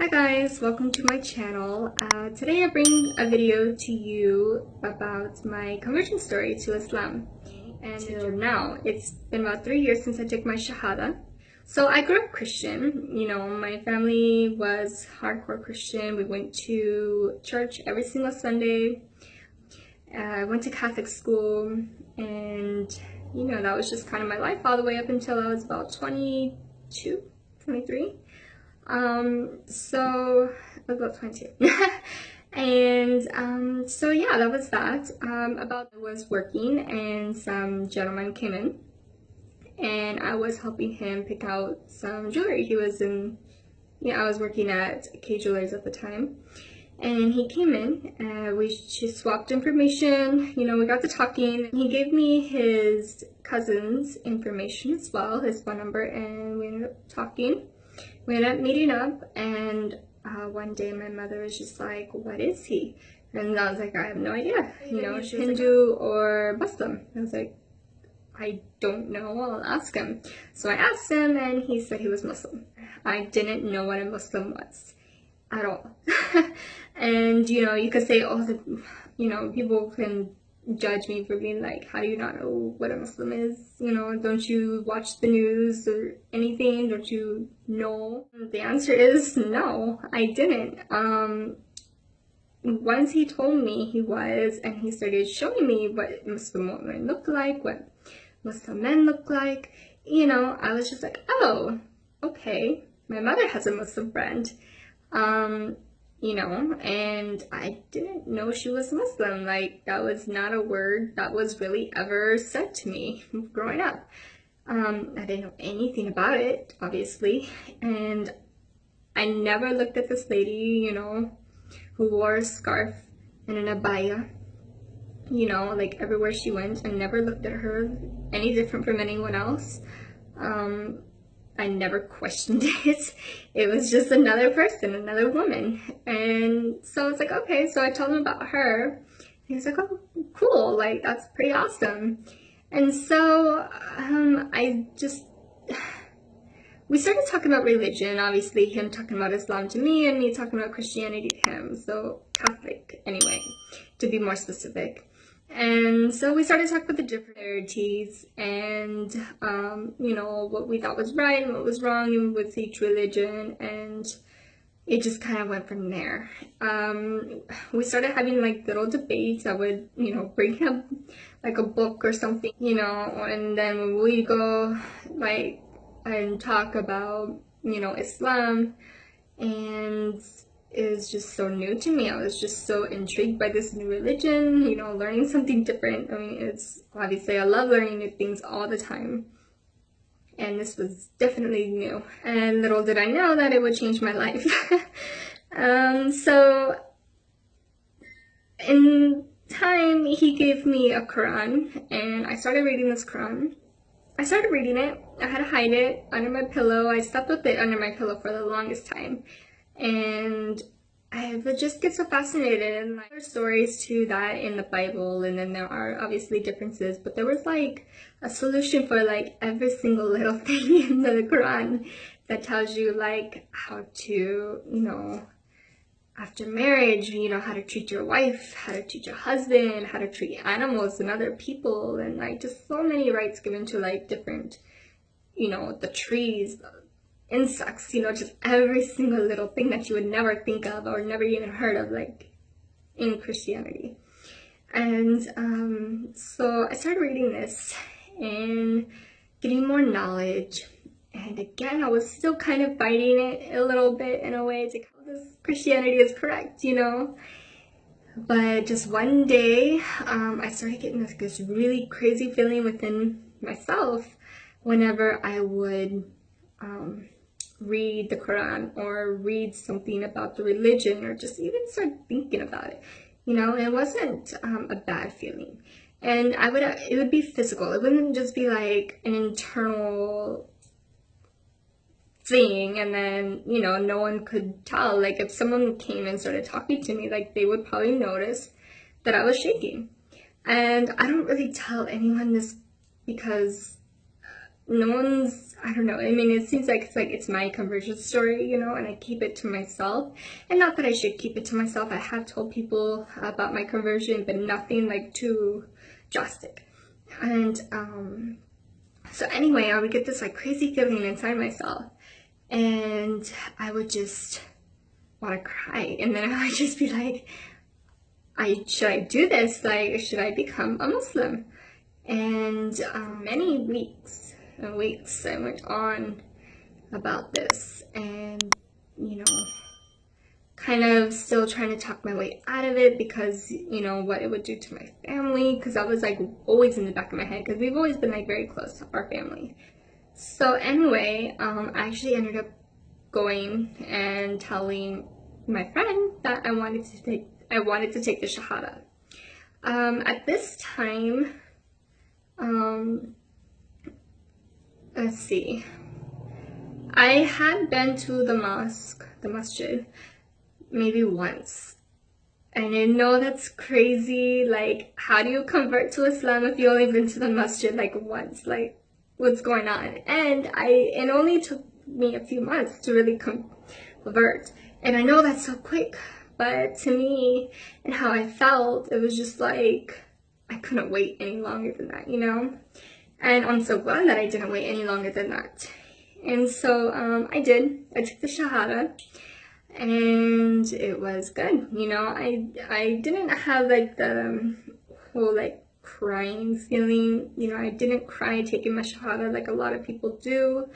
Hi guys, welcome to my channel. Today I bring a video to you about my conversion story to Islam. And till now, it's been about 3 years since I took my shahada. So I grew up Christian, my family was hardcore Christian. We went to church every single Sunday. I went to Catholic school, and that was just kind of my life all the way up until I was about 22, 23. So I was about 22. And so yeah, that was that. I was working and some gentleman came in and I was helping him pick out some jewelry. He was I was working at K Jewelers at the time. And he came in, we just swapped information, we got to talking. He gave me his cousin's information as well, his phone number, and we ended up talking. We ended up meeting up, and one day my mother was just like, what is he? And I was like, I have no idea, Hindu or Muslim. I was like, I don't know, I'll ask him. So I asked him, and he said he was Muslim. I didn't know what a Muslim was at all. And you could say, people can judge me for being like, how do you not know what a Muslim is? Don't you watch the news or anything? Don't you know? The answer is no, I didn't. Once he told me he was, and he started showing me what Muslim women look like, what Muslim men look like, I was just like, oh, okay, my mother has a Muslim friend. And I didn't know she was Muslim. Like, that was not a word that was really ever said to me growing up. I didn't know anything about it, obviously, and I never looked at this lady, who wore a scarf and an abaya, like everywhere she went. I never looked at her any different from anyone else. I never questioned it. It was just another person, another woman. And so it's like, okay, so I told him about her. He was like, oh, cool, like, that's pretty awesome. And so we started talking about religion, obviously, him talking about Islam to me and me talking about Christianity to him. So Catholic, anyway, to be more specific. And so we started talking about the different varieties and, what we thought was right and what was wrong with each religion, and it just kind of went from there. We started having like little debates. I would, bring up like a book or something, and then we'd go like and talk about, Islam, and it was just so new to me. I was just so intrigued by this new religion, learning something different. I mean, it's obviously, I love learning new things all the time, and this was definitely new. And little did I know that it would change my life. So in time, he gave me a Quran, and I started reading this Quran. I started reading it. I had to hide it under my pillow. I slept with it under my pillow for the longest time. And I would just get so fascinated, and there are stories to that in the Bible, and then there are obviously differences, but there was like a solution for like every single little thing in the Quran that tells you like how to, after marriage, how to treat your wife, how to treat your husband, how to treat animals and other people, and like just so many rights given to like different, the trees, insects, just every single little thing that you would never think of or never even heard of, like in Christianity. And so I started reading this and getting more knowledge, and again I was still kind of fighting it a little bit in a way to how this Christianity is correct, but just one day I started getting this really crazy feeling within myself whenever I would read the Quran or read something about the religion, or just even start thinking about it. It wasn't a bad feeling, and it would be physical. It wouldn't just be like an internal thing, and then no one could tell. Like, if someone came and started talking to me, like, they would probably notice that I was shaking. And I don't really tell anyone this because no one's I don't know. I mean, it seems like it's my conversion story, you know, and I keep it to myself. And not that I should keep it to myself. I have told people about my conversion, but nothing like too drastic. And so anyway, I would get this like crazy feeling inside myself, and I would just want to cry. And then I would just be like, should I do this? Like, should I become a Muslim? And many weeks and weeks I went on about this, and you know, kind of still trying to talk my way out of it, because you know what it would do to my family, because I was like always in the back of my head, because we've always been like very close to our family. So anyway, I actually ended up going and telling my friend that I wanted to take the shahada. At this time, let's see, I had been to the masjid, maybe once. And I know that's crazy. Like, how do you convert to Islam if you only been to the masjid like once? Like, what's going on? And it only took me a few months to really convert. And I know that's so quick, but to me and how I felt, it was just like I couldn't wait any longer than that, you know? And I'm so glad that I didn't wait any longer than that. And so I did. I took the shahada, and it was good. You know, I didn't have like the whole like crying feeling. You know, I didn't cry taking my shahada like a lot of people do.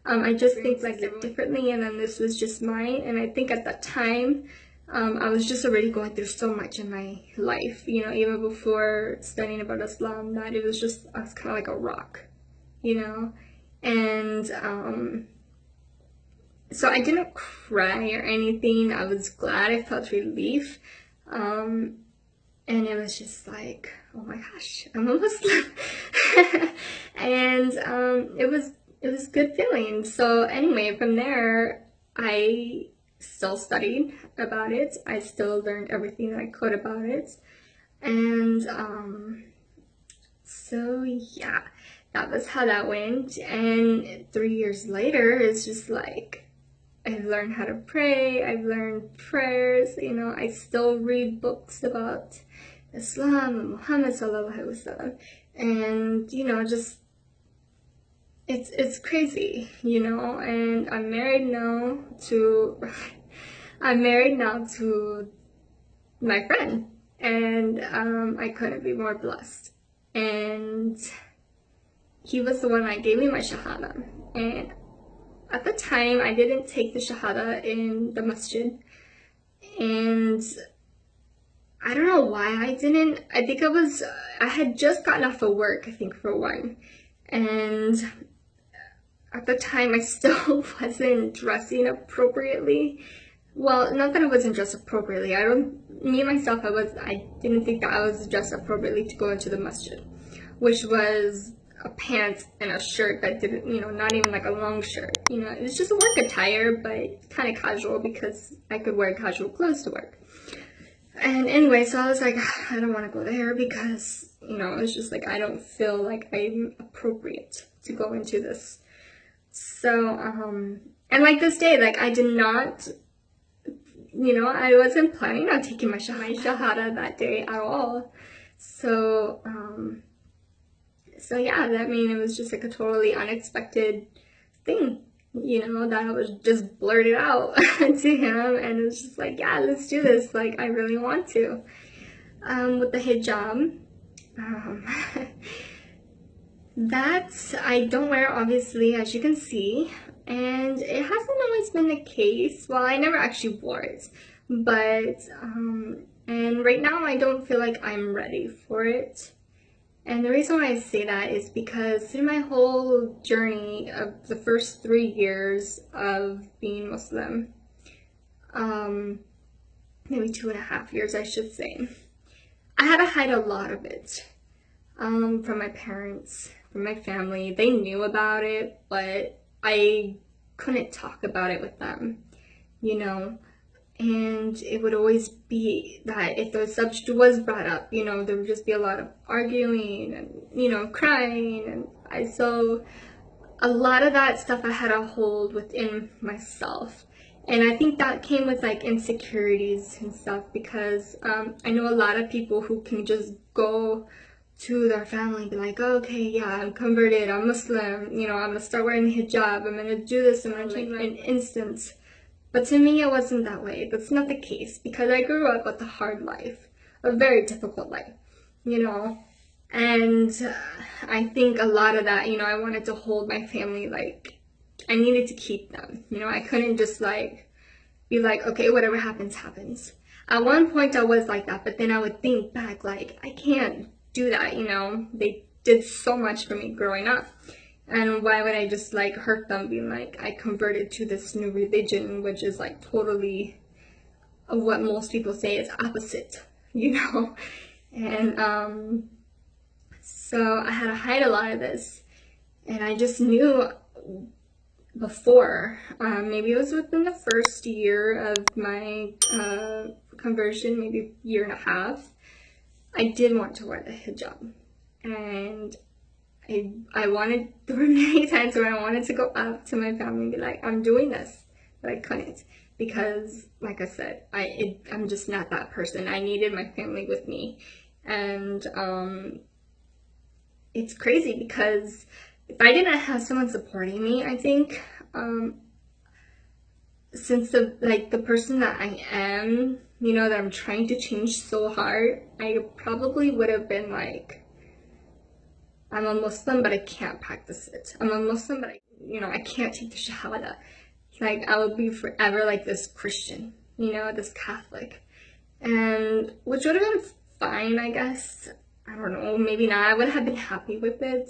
I just think like it differently, and then this was just mine. And I think at that time, I was just already going through so much in my life, you know, even before studying about Islam, that it was just, I was kind of like a rock, you know. And so I didn't cry or anything. I was glad. I felt relief. And it was just like, oh my gosh, I'm a Muslim. And it was good feeling. So anyway, from there, I still studied about it. I still learned everything that I could about it. And so yeah, that was how that went. And 3 years later, it's just like I've learned how to pray. I've learned prayers. You know, I still read books about Islam and Muhammad sallallahu alaihi wasallam. And you know, just it's crazy, you know. And I'm married now to my friend, and I couldn't be more blessed. And he was the one that gave me my shahada. And at the time, I didn't take the shahada in the masjid, and I don't know why I didn't. I think I had just gotten off of work, I think, for one. And at the time, I still wasn't dressing appropriately. Well, not that I wasn't dressed appropriately. Me myself, I didn't think that I was dressed appropriately to go into the masjid, which was a pants and a shirt that didn't, you know, not even like a long shirt. You know, it was just a work attire, but kind of casual, because I could wear casual clothes to work. And anyway, so I was like, I don't want to go there, because, you know, it's just like I don't feel like I'm appropriate to go into this. So, and like this day, like I did not, you know, I wasn't planning on taking my shahada that day at all. So, so yeah, I mean, it was just like a totally unexpected thing, you know, that I was just blurted out to him, and it was just like, yeah, let's do this, like, I really want to. With the hijab, that I don't wear, obviously, as you can see, and it hasn't always been the case. Well, I never actually wore it, but, and right now I don't feel like I'm ready for it. And the reason why I say that is because through my whole journey of the first 3 years of being Muslim, maybe 2.5 years, I should say, I had to hide a lot of it from my parents, from my family. They knew about it, but I couldn't talk about it with them, you know. And it would always be that if the subject was brought up, you know, there would just be a lot of arguing and, you know, crying. And a lot of that stuff I had to hold within myself. And I think that came with like insecurities and stuff, because I know a lot of people who can just go to their family and be like, oh, okay, yeah, I'm converted, I'm Muslim, you know, I'm gonna start wearing hijab, I'm gonna do this, I'm gonna change my instance. But to me, it wasn't that way. That's not the case, because I grew up with a hard life, a very difficult life, you know. And I think a lot of that, you know, I wanted to hold my family, like, I needed to keep them. You know, I couldn't just like be like, okay, whatever happens, happens. At one point I was like that, but then I would think back, like, I can't do that, you know. They did so much for me growing up. And why would I just like hurt them being like, I converted to this new religion, which is like totally what most people say is opposite, you know? And so I had to hide a lot of this. And I just knew before, maybe it was within the first year of my conversion, maybe a year and a half, I did want to wear the hijab. And I wanted, there were many times where I wanted to go up to my family and be like, I'm doing this, but I couldn't, because like I said, I'm just not that person. I needed my family with me. And it's crazy, because if I didn't have someone supporting me, I think, since the person that I am, you know, that I'm trying to change so hard, I probably would have been like, I'm a Muslim, but I can't practice it. I'm a Muslim, but I can't take the shahada. Like, I would be forever like this Christian, you know, this Catholic. And which would have been fine, I guess. I don't know, maybe not. I would have been happy with it,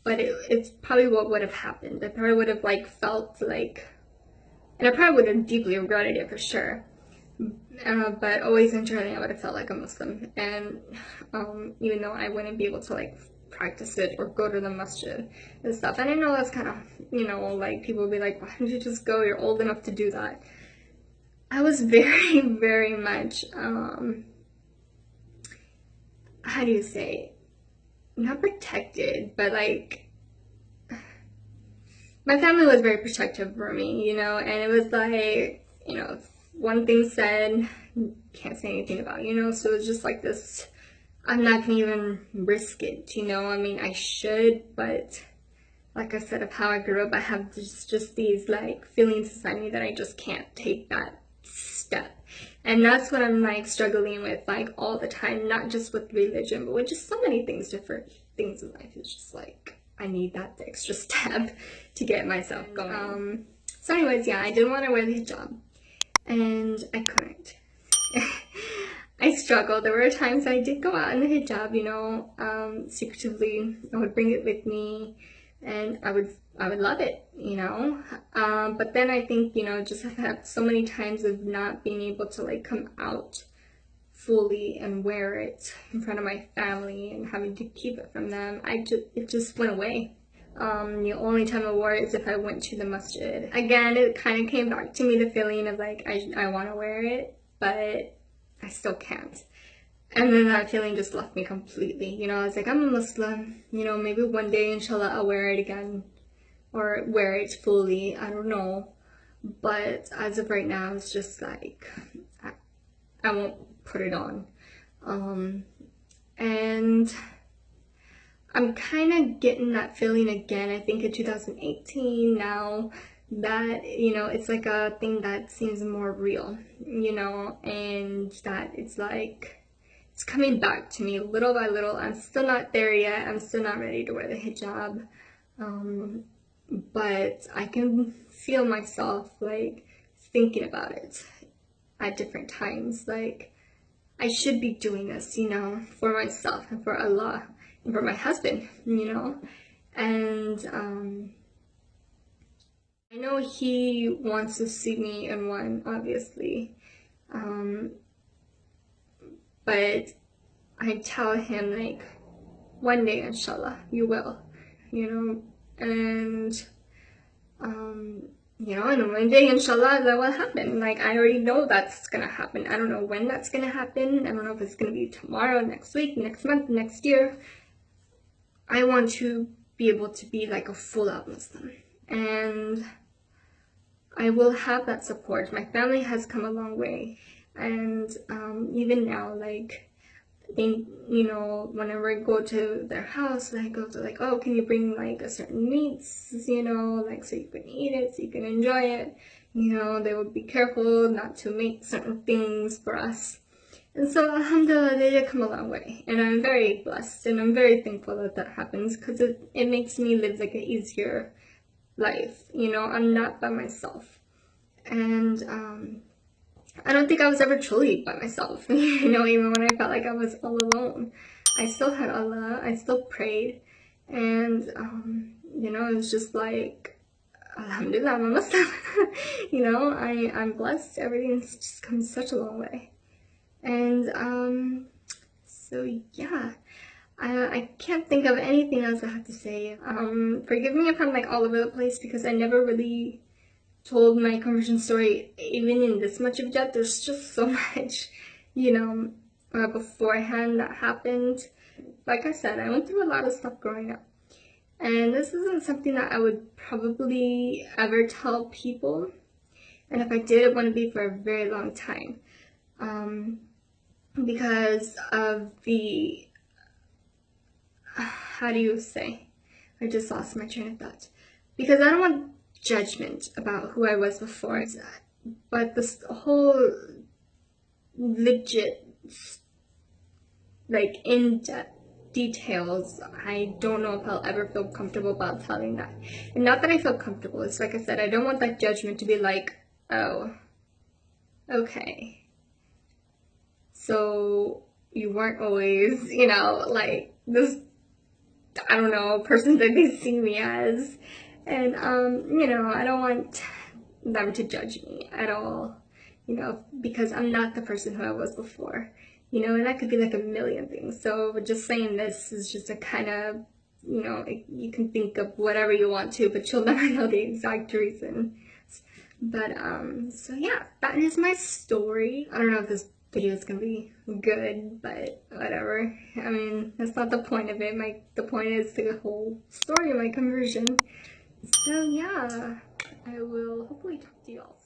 but it's probably what would have happened. I probably would have like felt like, and I probably would have deeply regretted it for sure. But always internally I would have felt like a Muslim. And even though I wouldn't be able to like practice it or go to the masjid and stuff. And I know that's kind of, you know, like people will be like, why don't you just go? You're old enough to do that. I was very, very much, how do you say, not protected, but like, my family was very protective for me, you know, and it was like, you know, one thing said, can't say anything about, you know, so it was just like this, I'm not gonna even risk it, you know. I mean, I should, but like I said, of how I grew up, I have just these like feelings inside me that I just can't take that step. And that's what I'm like struggling with like all the time, not just with religion, but with just so many things, different things in life. It's just like, I need that extra step to get myself going. So anyways, yeah, I didn't want to wear the hijab, and I couldn't. I struggled. There were times I did go out in the hijab, you know, secretively. I would bring it with me, and I would love it, you know. But then I think, you know, just I've had so many times of not being able to like come out fully and wear it in front of my family and having to keep it from them. It just went away. The only time I wore it is if I went to the masjid. Again, it kind of came back to me, the feeling of like, I want to wear it, but I still can't. And then that feeling just left me completely. You know, I was like, I'm a Muslim, you know, maybe one day, inshallah, I'll wear it again, or wear it fully, I don't know. But as of right now, it's just like, I won't put it on. And I'm kind of getting that feeling again, I think in 2018 now, that, you know, it's like a thing that seems more real, you know, and that it's like, it's coming back to me little by little. I'm still not there yet. I'm still not ready to wear the hijab. But I can feel myself like thinking about it at different times. Like, I should be doing this, you know, for myself and for Allah and for my husband, you know. And I know he wants to see me in one, obviously. But I tell him, like, one day, inshallah, you will, you know. And you know, and one day, inshallah, that will happen. Like, I already know that's gonna happen. I don't know when that's gonna happen. I don't know if it's gonna be tomorrow, next week, next month, next year. I want to be able to be like a full out Muslim. And I will have that support. My family has come a long way. And even now, like, I think, you know, whenever I go to their house, I go to like, oh, can you bring like a certain meats, you know, like so you can eat it, so you can enjoy it. You know, they would be careful not to make certain things for us. And so, alhamdulillah, they did come a long way. And I'm very blessed and I'm very thankful that that happens, because it makes me live like an easier life. You know, I'm not by myself. And I don't think I was ever truly by myself. You know, even when I felt like I was all alone, I still had Allah, I still prayed. And, you know, it was just like, alhamdulillah, I'm a Muslim. You know, I'm blessed. Everything's just come such a long way. And so yeah, I can't think of anything else I have to say. Forgive me if I'm like all over the place, because I never really told my conversion story even in this much of depth. There's just so much, you know, beforehand that happened. Like I said, I went through a lot of stuff growing up, and this isn't something that I would probably ever tell people, and if I did, it wouldn't be for a very long time. Because of the, how do you say, I just lost my train of thought. Because I don't want judgment about who I was before, but this whole legit, like, in-depth details, I don't know if I'll ever feel comfortable about telling that. And not that I feel comfortable, it's like I said, I don't want that judgment to be like, oh, okay, so you weren't always, you know, like this, I don't know, person that they see me as. And, you know, I don't want them to judge me at all, you know, because I'm not the person who I was before, you know, and that could be like a million things. So just saying this is just a kind of, you know, you can think of whatever you want to, but you'll never know the exact reason. But, so yeah, that is my story. I don't know if this video is gonna be good, but whatever. I mean, that's not the point of it. The point is the whole story of my conversion. So yeah, I will hopefully talk to you all soon.